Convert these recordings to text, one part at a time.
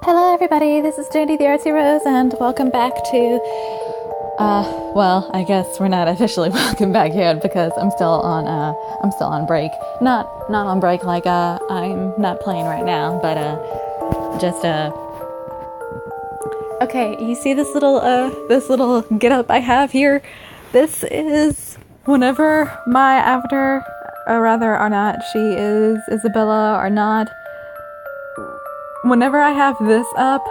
Hello everybody, this is JD the Artsy-Rose and welcome back to, well, I guess we're not officially welcome back yet because I'm still on break. Not on break like, I'm not playing right now, but, okay, you see this little get up I have here? This is whenever my avatar, or rather or not, she is Isabella or not. Whenever I have this up,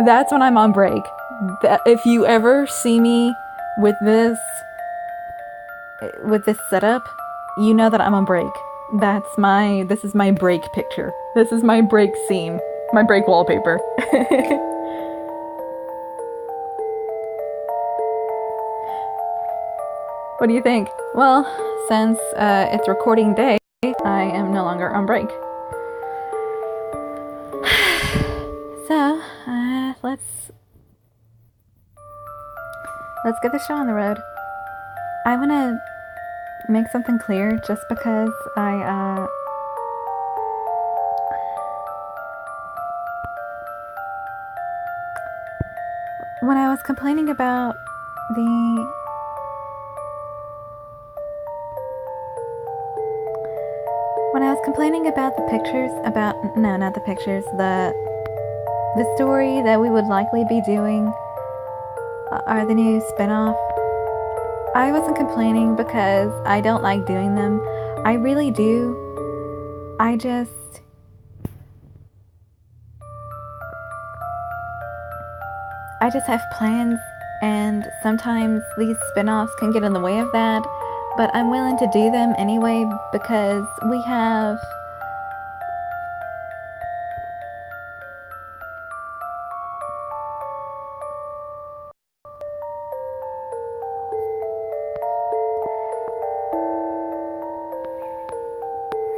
that's when I'm on break. If you ever see me with this setup, you know that I'm on break. This is my break picture. This is my break scene. My break wallpaper. What do you think? Well, since it's recording day, I am no longer on break. So, let's get the show on the road. I want to make something clear just because when I was complaining about the pictures, not the pictures, the story that we would likely be doing are the new Spinoff. I wasn't complaining because I don't like doing them. I really do. I just have plans, and sometimes these spin-offs can get in the way of that, but I'm willing to do them anyway because we have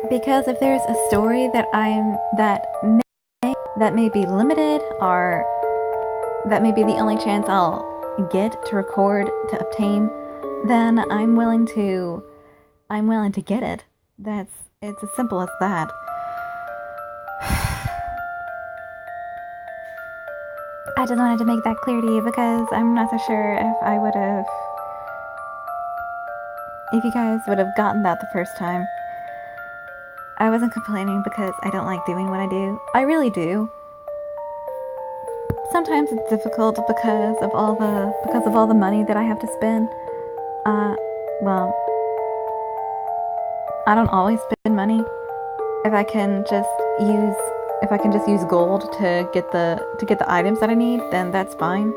because if there's a story that may be limited, or that may be the only chance I'll get to record, to obtain, then I'm willing to get it. It's as simple as that. I just wanted to make that clear to you because I'm not so sure if you guys would have gotten that the first time. I wasn't complaining because I don't like doing what I do. I really do. Sometimes it's difficult because of all the money that I have to spend. Well, I don't always spend money. If I can just use gold to get the items that I need, then that's fine.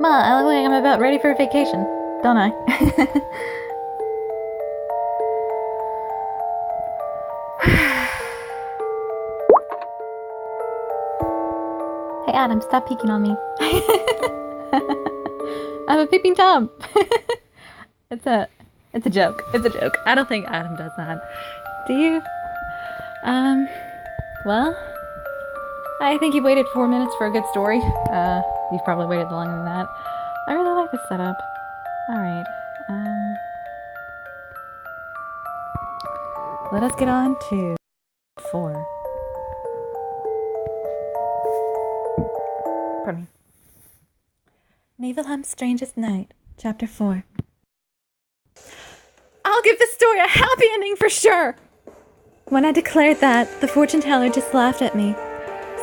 Well, I look like I'm about ready for a vacation, don't I? Hey Adam, stop peeking on me. I'm a peeping Tom. It's a joke. It's a joke. I don't think Adam does that. Do you? Well, I think you waited 4 minutes for a good story. You've probably waited longer than that. I really like this setup. Alright, let us get on to 4. Pardon me. Niflheim's Strangest Night, Chapter 4. I'll give this story a happy ending for sure. When I declared that, the fortune teller just laughed at me.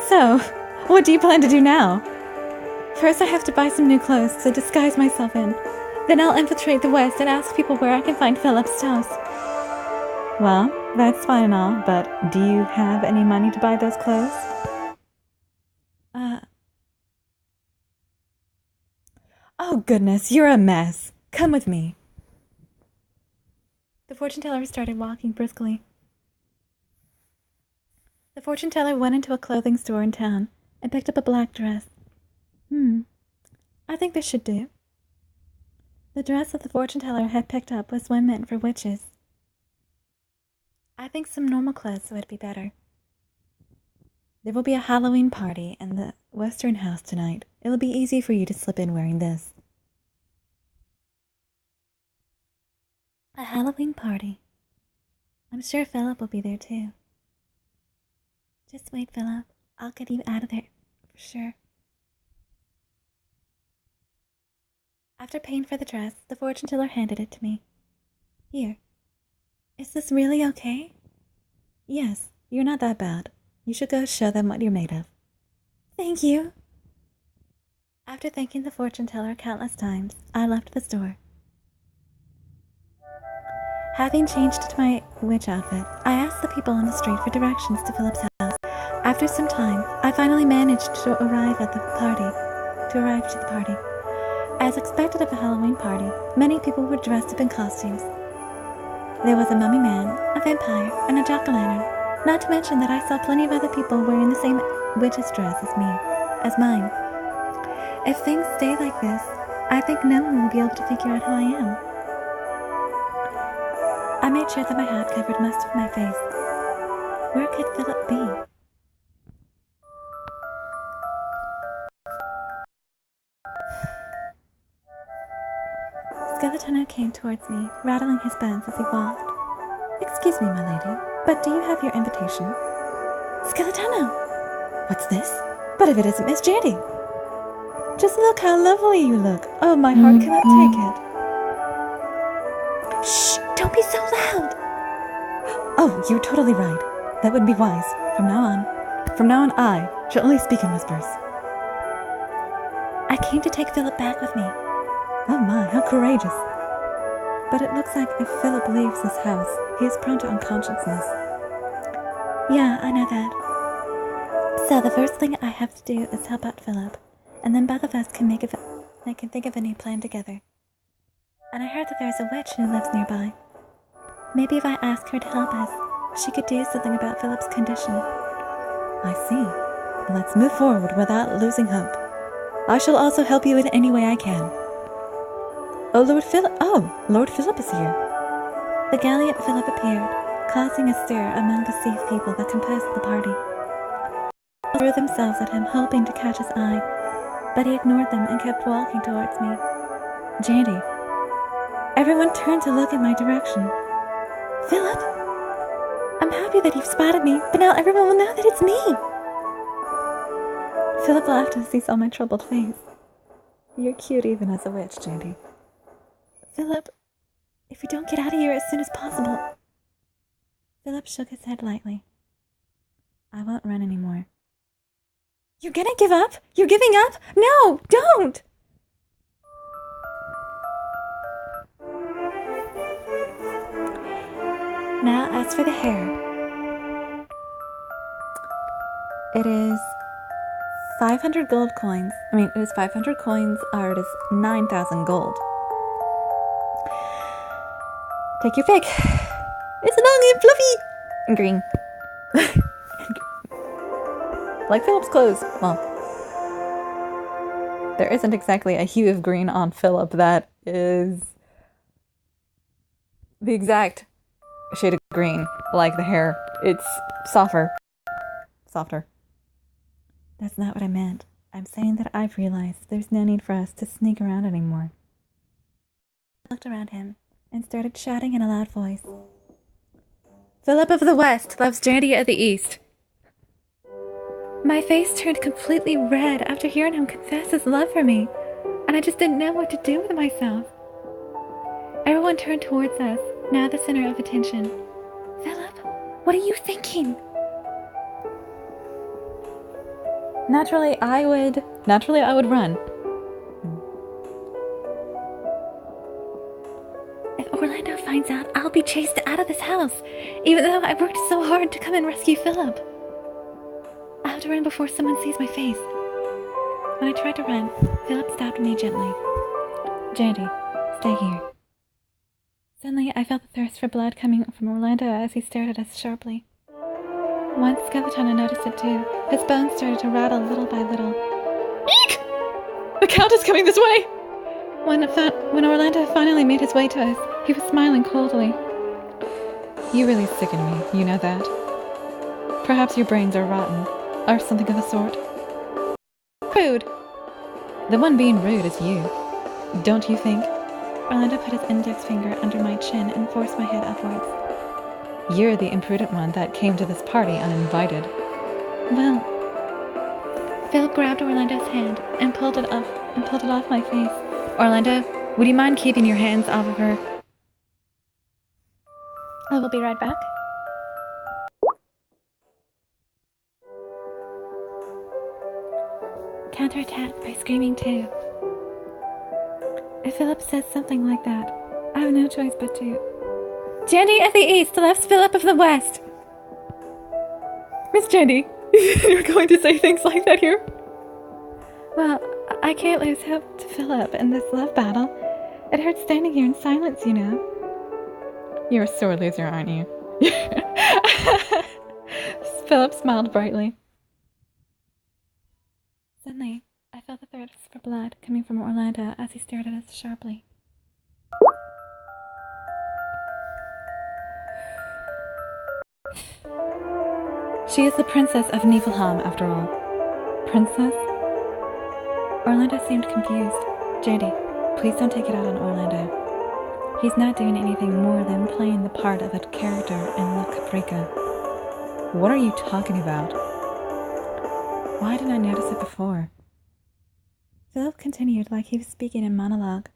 So, what do you plan to do now? First, I have to buy some new clothes to disguise myself in. Then I'll infiltrate the West and ask people where I can find Philippe's house. Well, that's fine and all, but do you have any money to buy those clothes? Oh goodness, you're a mess. Come with me. The fortune teller started walking briskly. The fortune teller went into a clothing store in town and picked up a black dress. I think this should do. The dress that the fortune teller had picked up was one meant for witches. I think some normal clothes would be better. There will be a Halloween party in the Western house tonight. It'll be easy for you to slip in wearing this. A Halloween party. I'm sure Philip will be there too. Just wait, Philip. I'll get you out of there for sure. After paying for the dress, the fortune teller handed it to me. Here. Is this really okay? Yes, you're not that bad. You should go show them what you're made of. Thank you. After thanking the fortune teller countless times, I left the store. Having changed to my witch outfit, I asked the people on the street for directions to Philip's house. After some time, I finally managed to arrive to the party. As expected of a Halloween party, many people were dressed up in costumes. There was a mummy man, a vampire, and a jack-o'-lantern. Not to mention that I saw plenty of other people wearing the same witch's dress as mine. If things stay like this, I think no one will be able to figure out who I am. I made sure that my hat covered most of my face. Where could Philip be? Skeletano came towards me, rattling his bones as he walked. Excuse me, my lady, but do you have your invitation? Skeletano! What's this? But if it isn't Miss Jandy! Just look how lovely you look! Oh, my heart cannot take it. Shh! Don't be so loud! Oh, you're totally right. That would be wise. From now on, I shall only speak in whispers. I came to take Philip back with me. Oh my, how courageous. But it looks like if Philip leaves this house, he is prone to unconsciousness. Yeah, I know that. So the first thing I have to do is help out Philip, and then both of us can think of a new plan together. And I heard that there's a witch who lives nearby. Maybe if I ask her to help us, she could do something about Philip's condition. I see. Let's move forward without losing hope. I shall also help you in any way I can. Lord Philip is here. The gallant Philip appeared, causing a stir among the sea of people that composed the party. They threw themselves at him, hoping to catch his eye, but he ignored them and kept walking towards me. Jandy. Everyone turned to look in my direction. Philip? I'm happy that you've spotted me, but now everyone will know that it's me. Philip laughed as he saw my troubled face. You're cute even as a witch, Jandy. Philip, if we don't get out of here as soon as possible... Philip shook his head lightly. I won't run anymore. You're gonna give up? You're giving up? No, don't! Now, as for the hair, it is 500 gold coins. It is 500 coins, or it is 9,000 gold. Take your pick. It's long and fluffy and green. Like Philip's clothes. Well, there isn't exactly a hue of green on Philip that is the exact shade of green like the hair. It's softer. That's not what I meant. I'm saying that I've realized there's no need for us to sneak around anymore. I looked around him and started shouting in a loud voice. Philip of the West loves Jandy of the East. My face turned completely red after hearing him confess his love for me, and I just didn't know what to do with myself. Everyone turned towards us, now the center of attention. Philip, what are you thinking? Naturally, I would run. If Orlando finds out, I'll be chased out of this house, even though I worked so hard to come and rescue Philip. I have to run before someone sees my face. When I tried to run, Philip stopped me gently. Jandy, stay here. Suddenly, I felt the thirst for blood coming from Orlando as he stared at us sharply. Once Skeletona noticed it too. His bones started to rattle little by little. Eek! The Count is coming this way! When Orlando finally made his way to us, he was smiling coldly. You really sicken me, you know that. Perhaps your brains are rotten, or something of the sort. Rude! The one being rude is you. Don't you think? Orlando put his index finger under my chin and forced my head upwards. You're the imprudent one that came to this party uninvited. Well... Philip grabbed Orlando's hand and pulled it off my face. Orlando, would you mind keeping your hands off of her? I will be right back. Counterattacked by screaming too. If Philip says something like that, I have no choice but to. Jandy of the East loves Philip of the West. Miss Jandy, you're going to say things like that here? Well, I can't lose hope to Philip in this love battle. It hurts standing here in silence, you know. You're a sore loser, aren't you? Philip smiled brightly. Suddenly, I felt the thirst for blood coming from Orlando as he stared at us sharply. She is the princess of Niflheim, after all. Princess? Orlando seemed confused. Jandy, please don't take it out on Orlando. He's not doing anything more than playing the part of a character in La Caprica. What are you talking about? Why didn't I notice it before? Philip continued like he was speaking in monologue.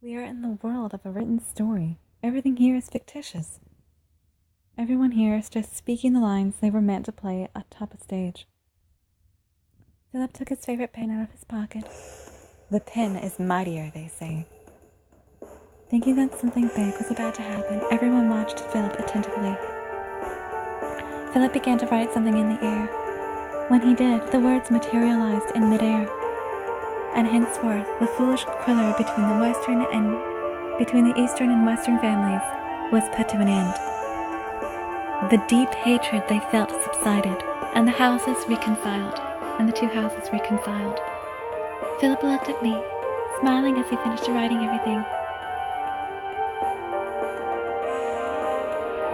We are in the world of a written story. Everything here is fictitious. Everyone here is just speaking the lines they were meant to play atop a stage. Philip took his favorite pen out of his pocket. The pen is mightier, they say. Thinking that something big was about to happen, everyone watched Philip attentively. Philip began to write something in the air. When he did, the words materialized in midair, and henceforth the foolish quarrel between the Eastern and Western families was put to an end. The deep hatred they felt subsided, and the two houses reconciled. Philip looked at me, smiling as he finished writing everything.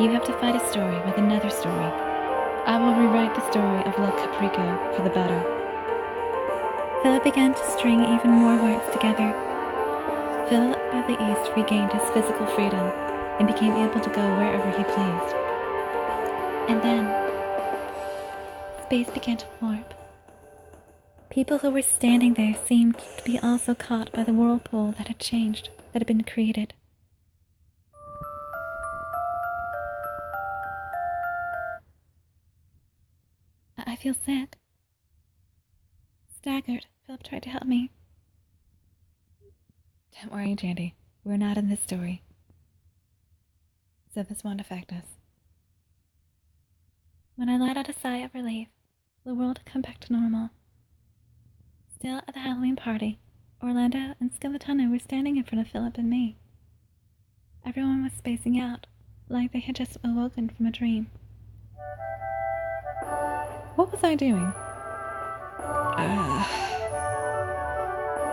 You have to fight a story with another story. I will rewrite the story of La Caprica for the better. Philip began to string even more words together. Philip of the East regained his physical freedom and became able to go wherever he pleased. And then, space began to warp. People who were standing there seemed to be also caught by the whirlpool that had been created. I feel sick. Staggered, Philip tried to help me. Don't worry, Jandy. We're not in this story. So this won't affect us. When I let out a sigh of relief, the world had come back to normal. Still at the Halloween party, Orlando and Skeletona were standing in front of Philip and me. Everyone was spacing out, like they had just awoken from a dream. What was I doing?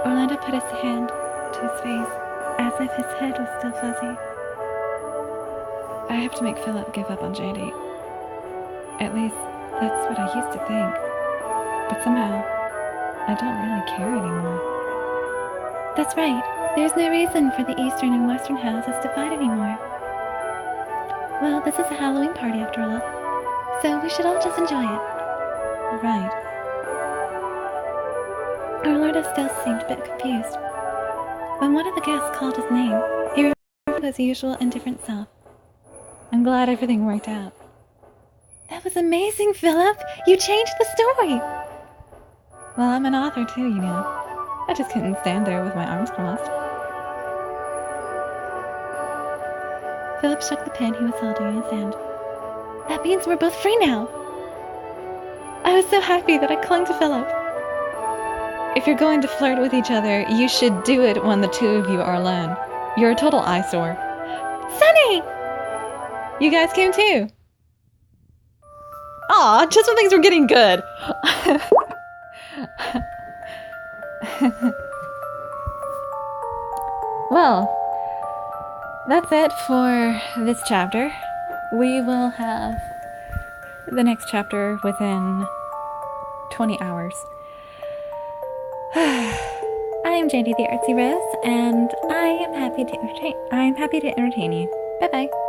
Orlando put his hand to his face, as if his head was still fuzzy. I have to make Philip give up on Jandy. At least, that's what I used to think. But somehow, I don't really care anymore. That's right. There's no reason for the Eastern and Western houses to fight anymore. Well, this is a Halloween party after all, so we should all just enjoy it. Right. Orlando still seemed a bit confused. When one of the guests called his name, he Popo's usual indifferent self. I'm glad everything worked out. That was amazing, Philip! You changed the story! Well, I'm an author too, you know. I just couldn't stand there with my arms crossed. Philip shook the pen he was holding in his hand. That means we're both free now! I was so happy that I clung to Philip. If you're going to flirt with each other, you should do it when the two of you are alone. You're a total eyesore. Sunny! You guys came too! Aw, just when things were getting good! Well, that's it for this chapter. We will have the next chapter within 20 hours. I am Jandy the Artsy-Rose, and I am happy to entertain you. Bye-bye.